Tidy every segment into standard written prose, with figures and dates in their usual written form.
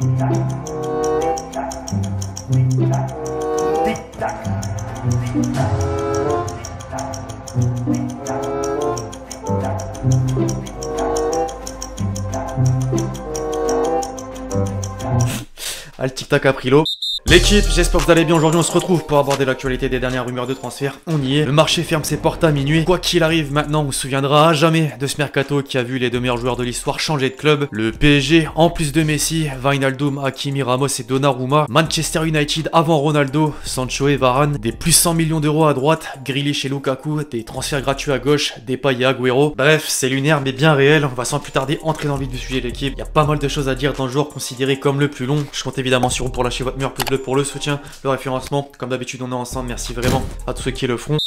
Ah, le tic-tac a pris l'eau. L'équipe, j'espère que vous allez bien. Aujourd'hui on se retrouve pour aborder l'actualité des dernières rumeurs de transfert. On y est, le marché ferme ses portes à minuit. Quoi qu'il arrive maintenant, on se souviendra à jamais de ce mercato qui a vu les deux meilleurs joueurs de l'histoire changer de club. Le PSG, en plus de Messi, Wijnaldum, Hakimi, Ramos et Donnarumma. Manchester United avant Ronaldo, Sancho et Varane. Des plus 100 millions d'euros à droite, Grealish et Lukaku. Des transferts gratuits à gauche, Depay et Agüero. Bref, c'est lunaire mais bien réel. On va sans plus tarder entrer dans le vif du sujet de l'équipe. Il y a pas mal de choses à dire dans le joueur considéré comme le plus long. Je compte évidemment sur vous pour lâcher votre meilleur pouce bleu pour le soutien, le référencement. Comme d'habitude, on est ensemble. Merci vraiment à tous ceux qui le feront.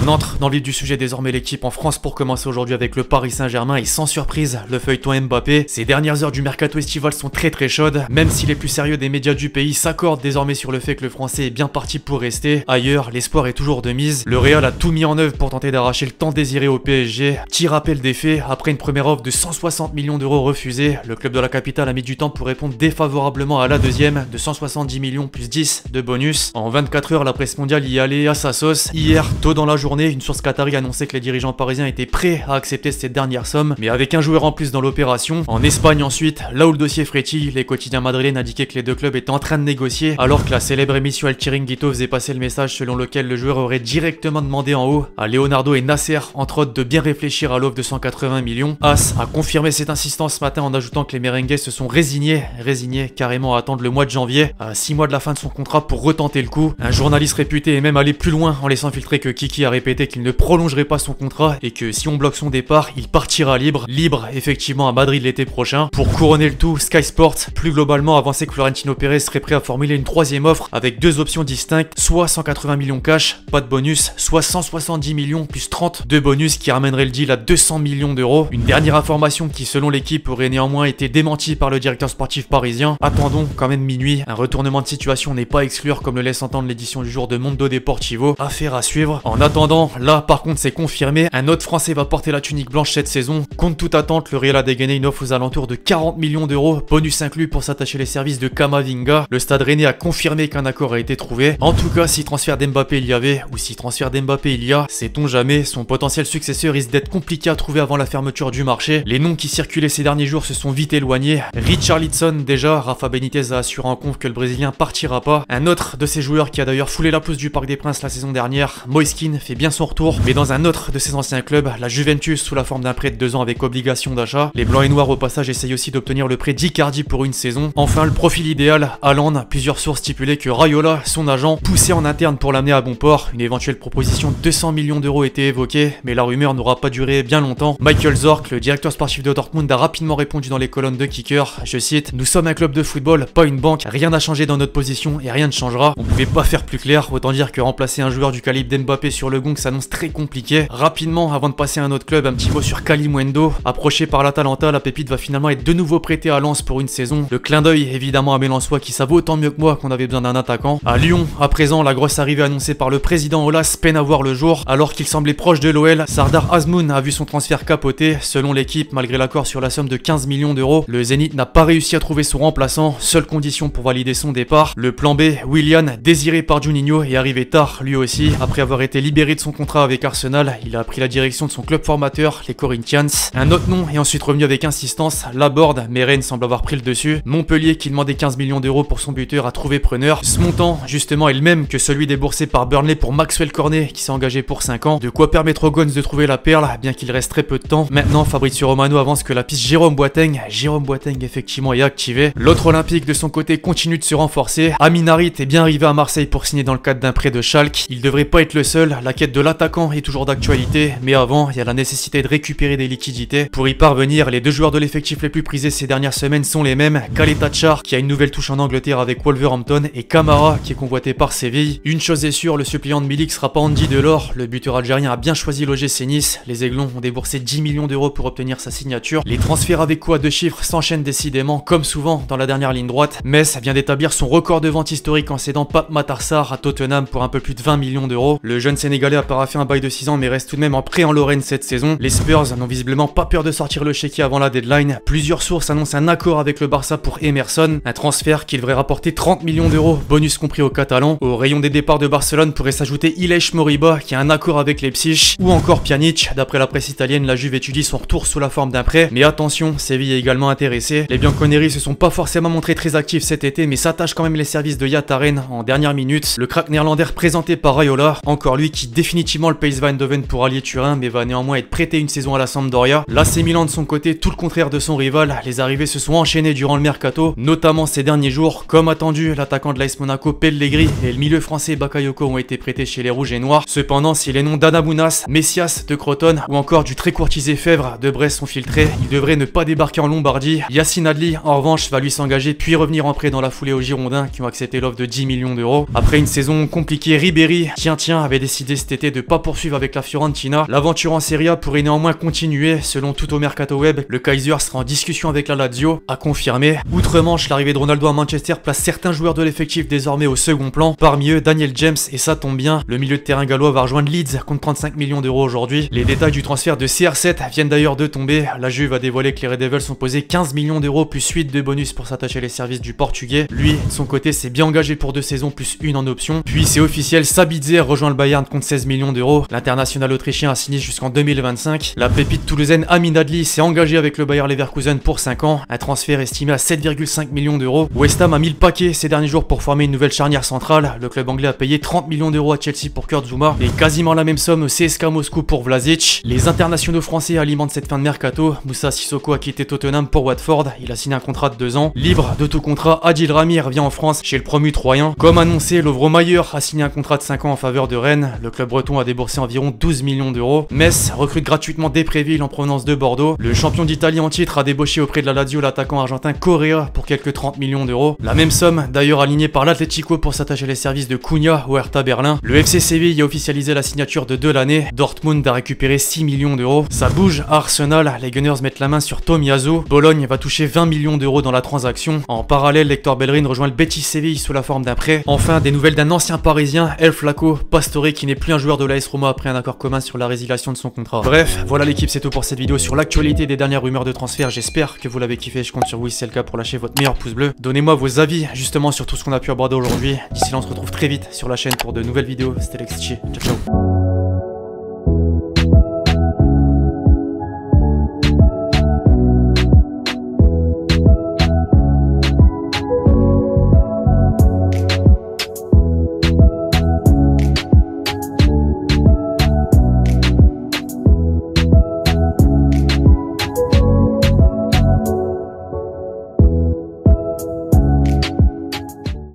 On entre dans le vif du sujet désormais, l'équipe en France pour commencer aujourd'hui avec le Paris Saint-Germain et sans surprise, le feuilleton Mbappé. Ces dernières heures du mercato estival sont très chaudes, même si les plus sérieux des médias du pays s'accordent désormais sur le fait que le français est bien parti pour rester. Ailleurs, l'espoir est toujours de mise. Le Real a tout mis en œuvre pour tenter d'arracher le temps désiré au PSG. Petit rappel des faits, après une première offre de 160 millions d'euros refusée, le club de la capitale a mis du temps pour répondre défavorablement à la deuxième de 170 millions plus 10 de bonus. En 24 heures, la presse mondiale y allait à sa sauce. Hier, tôt dans la journée, une source qatari annonçait que les dirigeants parisiens étaient prêts à accepter cette dernière somme, mais avec un joueur en plus dans l'opération. En Espagne ensuite, là où le dossier frétille, les quotidiens madrilènes indiquaient que les deux clubs étaient en train de négocier, alors que la célèbre émission El Chiringuito faisait passer le message selon lequel le joueur aurait directement demandé en haut à Leonardo et Nasser, entre autres, de bien réfléchir à l'offre de 180 millions. As a confirmé cette insistance ce matin en ajoutant que les merengues se sont résignés carrément à attendre le mois de janvier, à 6 mois de la fin de son contrat pour retenter le coup. Un journaliste réputé est même allé plus loin en laissant filtrer que Kiki a répété qu'il ne prolongerait pas son contrat et que si on bloque son départ, il partira libre effectivement à Madrid l'été prochain. Pour couronner le tout, Sky Sports, plus globalement, avançait que Florentino Pérez serait prêt à formuler une troisième offre avec deux options distinctes, soit 180 millions cash, pas de bonus, soit 170 millions plus 30 de bonus qui ramènerait le deal à 200 millions d'euros. Une dernière information qui, selon l'équipe, aurait néanmoins été démentie par le directeur sportif parisien. Attendons quand même minuit, un retournement de situation n'est pas à exclure comme le laisse entendre l'édition du jour de Mondo Deportivo. Affaire à suivre. En attendant, là par contre c'est confirmé, un autre français va porter la tunique blanche cette saison. Contre toute attente, le Real a dégainé une offre aux alentours de 40 millions d'euros, bonus inclus pour s'attacher les services de Camavinga. Le Stade Rennais a confirmé qu'un accord a été trouvé. En tout cas, si transfert d'Mbappé il y avait, ou si transfert d'Mbappé il y a, sait-on jamais, son potentiel successeur risque d'être compliqué à trouver avant la fermeture du marché. Les noms qui circulaient ces derniers jours se sont vite éloignés. Richarlison déjà, Rafa Benitez a assuré en conf que le Brésilien partira pas. Un autre de ces joueurs qui a d'ailleurs foulé la pelouse du Parc des Princes la saison dernière, Moise Kean, fait bien son retour, mais dans un autre de ses anciens clubs, la Juventus, sous la forme d'un prêt de 2 ans avec obligation d'achat. Les blancs et noirs au passage essayent aussi d'obtenir le prêt d'Icardi pour une saison. Enfin, le profil idéal, Haaland. Plusieurs sources stipulaient que Raiola, son agent, poussait en interne pour l'amener à bon port. Une éventuelle proposition de 200 millions d'euros était évoquée, mais la rumeur n'aura pas duré bien longtemps. Michael Zorc, le directeur sportif de Dortmund, a rapidement répondu dans les colonnes de Kicker, je cite: nous sommes un club de football, pas une banque, rien n'a changé dans notre position et rien ne changera. On pouvait pas faire plus clair, autant dire que remplacer un joueur du calibre d'Mbappé sur le gong s'annonce très compliqué. Rapidement, avant de passer à un autre club, un petit mot sur Kalimundo. Approché par l'Atalanta, la pépite va finalement être de nouveau prêtée à Lens pour une saison. Le clin d'œil évidemment à mes Lensois qui savent autant mieux que moi qu'on avait besoin d'un attaquant. À Lyon, à présent, la grosse arrivée annoncée par le président Aulas peine à voir le jour. Alors qu'il semblait proche de l'OL, Sardar Azmoun a vu son transfert capoter. Selon l'équipe, malgré l'accord sur la somme de 15 millions d'euros, le Zénith n'a pas réussi à trouver son remplaçant. Seule condition pour valider son départ. Le plan B, Willian, désiré par Juninho, est arrivé tard lui aussi. Après avoir été libéré de son contrat avec Arsenal, il a pris la direction de son club formateur, les Corinthians. Un autre nom est ensuite revenu avec insistance, Laborde, mais Rennes semble avoir pris le dessus. Montpellier, qui demandait 15 millions d'euros pour son buteur, a trouvé preneur. Ce montant, justement, est le même que celui déboursé par Burnley pour Maxwell Cornet, qui s'est engagé pour 5 ans. De quoi permettre aux Guns de trouver la perle, bien qu'il reste très peu de temps. Maintenant, Fabrizio Romano avance que la piste Jérôme Boateng effectivement est activée. L'autre Olympique, de son côté, continue de se renforcer. Amin Harit est bien arrivé à Marseille pour signer dans le cadre d'un prêt de Schalke. Il devrait pas être le seul, la quête de l'attaquant est toujours d'actualité, mais avant, il y a la nécessité de récupérer des liquidités. Pour y parvenir, les deux joueurs de l'effectif les plus prisés ces dernières semaines sont les mêmes, Khaled Char, qui a une nouvelle touche en Angleterre avec Wolverhampton, et Camara, qui est convoité par Séville. Une chose est sûre, le suppléant de Milik sera pas Andy Delors. Le buteur algérien a bien choisi l'OGC Nice. Les Aiglons ont déboursé 10 millions d'euros pour obtenir sa signature. Les transferts avec quoi de chiffres s'enchaînent décidément, comme souvent dans la dernière ligne droite. Metz vient d'établir son record de vente historique en cédant Pape Matar Sarr à Tottenham pour un peu plus de 20 millions d'euros. Le jeune Sénégalais Sénégalais a paraphé un bail de 6 ans mais reste tout de même en prêt en Lorraine cette saison. Les Spurs n'ont visiblement pas peur de sortir le chéquier avant la deadline. Plusieurs sources annoncent un accord avec le Barça pour Emerson, un transfert qui devrait rapporter 30 millions d'euros, bonus compris aux Catalans. Au rayon des départs de Barcelone pourrait s'ajouter Ilech Moriba qui a un accord avec Leipzig, ou encore Pjanic. D'après la presse italienne, la Juve étudie son retour sous la forme d'un prêt, mais attention, Séville est également intéressé. Les Bianconeri se sont pas forcément montrés très actifs cet été, mais s'attachent quand même les services de Yataren en dernière minute. Le crack néerlandais présenté par Raiola, encore lui qui définitivement le PSV Eindhoven pour allier Turin, mais va néanmoins être prêté une saison à la Sampdoria. L'AC Milan de son côté, tout le contraire de son rival, les arrivées se sont enchaînées durant le mercato, notamment ces derniers jours. Comme attendu, l'attaquant de l'AS Monaco Pellegrini et le milieu français Bakayoko ont été prêtés chez les Rouges et Noirs. Cependant, si les noms d'Adamounas, Messias de Crotone ou encore du très courtisé Fèvre de Brest sont filtrés, il devrait ne pas débarquer en Lombardie. Yacine Adli, en revanche, va lui s'engager puis revenir en prêt dans la foulée aux Girondins qui ont accepté l'offre de 10 millions d'euros. Après une saison compliquée, Ribéry, tiens, avait décidé cet été de pas poursuivre avec la Fiorentina. L'aventure en Serie A pourrait néanmoins continuer. Selon Tutto Mercato Web, le Kaiser sera en discussion avec la Lazio, à confirmer. Outre-Manche, l'arrivée de Ronaldo à Manchester place certains joueurs de l'effectif désormais au second plan. Parmi eux, Daniel James, et ça tombe bien, le milieu de terrain gallois va rejoindre Leeds contre 35 millions d'euros aujourd'hui. Les détails du transfert de CR7 viennent d'ailleurs de tomber. La Juve a dévoilé que les Red Devils ont posé 15 millions d'euros plus 8 de bonus pour s'attacher les services du Portugais. Lui, de son côté, s'est bien engagé pour 2 saisons plus 1 en option. Puis c'est officiel, Sabitzer rejoint le Bayern contre 16 millions d'euros. L'international autrichien a signé jusqu'en 2025. La pépite toulousaine Amin Adli s'est engagée avec le Bayer Leverkusen pour 5 ans. Un transfert estimé à 7,5 millions d'euros. West Ham a mis le paquet ces derniers jours pour former une nouvelle charnière centrale. Le club anglais a payé 30 millions d'euros à Chelsea pour Kurt Zouma et quasiment la même somme au CSKA Moscou pour Vlasic. Les internationaux français alimentent cette fin de mercato. Moussa Sissoko a quitté Tottenham pour Watford. Il a signé un contrat de 2 ans. Libre de tout contrat, Adil Rami revient en France chez le promu troyen. Comme annoncé, Lovro Mayer a signé un contrat de 5 ans en faveur de Rennes. Le club breton a déboursé environ 12 millions d'euros. Metz recrute gratuitement Depréville en provenance de Bordeaux. Le champion d'Italie en titre a débauché auprès de la Lazio l'attaquant argentin Correa pour quelques 30 millions d'euros. La même somme d'ailleurs alignée par l'Atlético pour s'attacher les services de Cunha au Hertha Berlin. Le FC Séville a officialisé la signature de Delaney. Dortmund a récupéré 6 millions d'euros. Ça bouge à Arsenal, les Gunners mettent la main sur Tomiyasu. Bologne va toucher 20 millions d'euros dans la transaction. En parallèle, Hector Bellerin rejoint le Betis Séville sous la forme d'un prêt. Enfin, des nouvelles d'un ancien parisien, El Flaco Pastore, qui n'est plus un joueur de l'AS Roma après un accord commun sur la résiliation de son contrat. Bref, voilà l'équipe, c'est tout pour cette vidéo sur l'actualité des dernières rumeurs de transfert. J'espère que vous l'avez kiffé, je compte sur vous si c'est le cas pour lâcher votre meilleur pouce bleu. Donnez-moi vos avis justement sur tout ce qu'on a pu aborder aujourd'hui. D'ici là, on se retrouve très vite sur la chaîne pour de nouvelles vidéos. C'était Lexichi, ciao ciao.